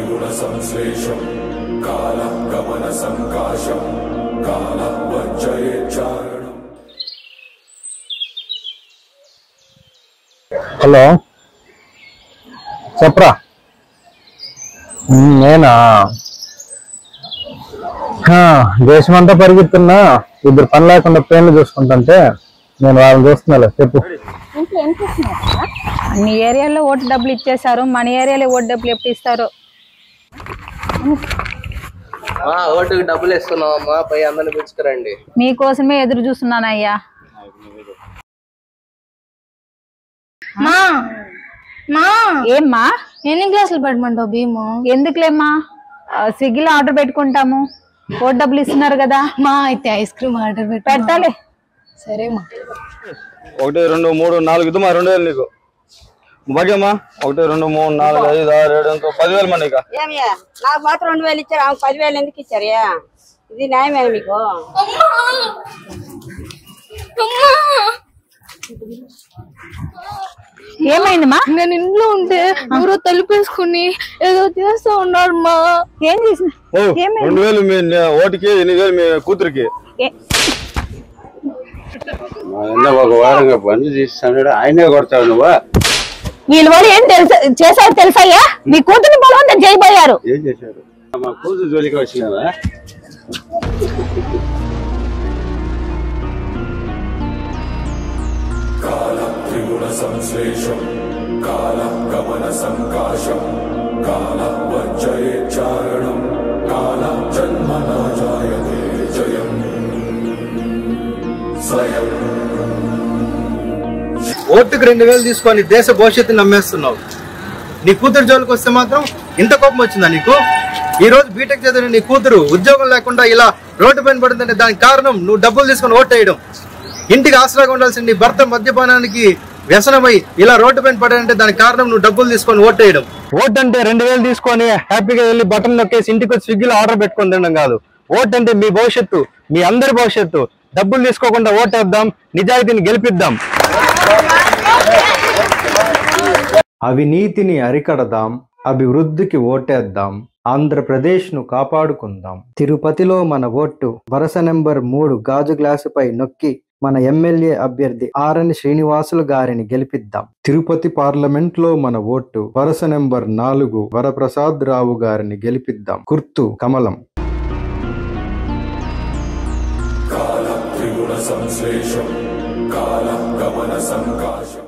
త్రిగుణ సంశ్లేషం కాల గమన సంకాశం కాల వంచయేచ్చారణం. హలో చెప్పరా. నేనా దేశమంతా పరిగెత్తున్నా, ఇద్దరు పని లేకుండా పేర్లు చూసుకుంటుంటే నేను వాళ్ళని చూస్తున్నా. చెప్పు. అన్ని ఏరియాలో ఓటు డబ్బులు ఇచ్చేసారు, మన ఏరియాలో ఓటు డబ్బులు ఎప్పుడు ఇస్తారు? ఓటుకి డబ్బులు ఇస్తున్నావమ్మా, పై అందరిని పిలుచుకురండి. మీకోసమే ఎదురు చూస్తున్నానయ్యా. ఏమ్మా ఎన్ని గ్లాసులు పెట్టమంటావు భీము? ఎందుకులేమ్మా, స్విగ్గీలో ఆర్డర్ పెట్టుకుంటాము. ఓటు డబ్బులు ఇస్తున్నారు కదా. మా అయితే ఐస్ క్రీమ్ ఆర్డర్ పెడతాలే. సరేమా. 1 2 3 4 ఇద్దుమా 2000 నీకు. భాగ్యమ్మా 1 2 3 4 5 6 7 10,000 మంది. నాకు మాత్రం 2000 ఇచ్చారు, 10,000 ఎందుకు ఇచ్చారు? ఇది న్యాయమేనా మీకు? ఏమైందమ్మా? నేను ఇంట్లో ఉంటే ఎవరో తలుపేసుకుని ఏదో చేస్తా ఉన్నారు మా. ఏం చేసిన? 2000 మీ ఓటుకి, 8,000 మీ కూతురికి. ఒక వారంగా బంద్ చేస్తాడు, ఆయనే కొడతావు నువ్వా? వీళ్ళు వాళ్ళు ఏం చేశారు తెలుసయ్యా? మీ కూతుర్ని బలవంతం చేయబోయారు. ఏం చేశారు? మా కూతురు జోలికి వచ్చినావా? కాల త్రిగుణ సంశ్లేషం కాల గమన సంకాశం కాల వంచయేచ్చారణం కాల జన్మనా జాయతే జయం స్వయం. ఓటుకు 2000 తీసుకొని దేశ భవిష్యత్తుని నమ్మేస్తున్నావు. నీ కూతురు జోలికి వస్తే మాత్రం ఇంత కోపం వచ్చిందా నీకు? ఈ రోజు బీటెక్ చదివిన నీ కూతురు ఉద్యోగం లేకుండా ఇలా రోడ్డు పైన పడుతుందంటే దానికి కారణం నువ్వు డబ్బులు తీసుకొని ఓటు వేయడం. ఇంటికి ఆసరాగా ఉండాల్సిన నీ భర్త మద్యపానానికి వ్యసనమై ఇలా రోడ్డు పైన పడాలంటే దానికి కారణం నువ్వు డబ్బులు తీసుకొని ఓటు వేయడం. ఓటు అంటే 2000 తీసుకొని హ్యాపీగా వెళ్ళి బటన్ నొక్కేసి ఇంటికి వచ్చి స్విగ్గీలో ఆర్డర్ పెట్టుకొని తినడం కాదు. ఓటు అంటే మీ భవిష్యత్తు, మీ అందరి భవిష్యత్తు. డబ్బులు తీసుకోకుండా ఓటేద్దాం, నిజాయితీని గెలిపిద్దాం. అవినీతిని అరికడదాం, అభివృద్ధికి ఓటేద్దాం, ఆంధ్రప్రదేశ్ ను కాపాడుకుందాం. తిరుపతిలో మన ఓటు వరుస నెంబర్ 3 గాజు గ్లాసుపై నొక్కి మన ఎమ్మెల్యే అభ్యర్థి ఆరని శ్రీనివాసులు గారిని గెలిపిద్దాం. తిరుపతి పార్లమెంట్ లో మన ఓటు వరుస నెంబర్ 4 వరప్రసాద్ రావు గారిని గెలిపిద్దాం. గుర్తు కమలం. కాల త్రిగుణ సంశ్లేషం కాల గమన సంకాశం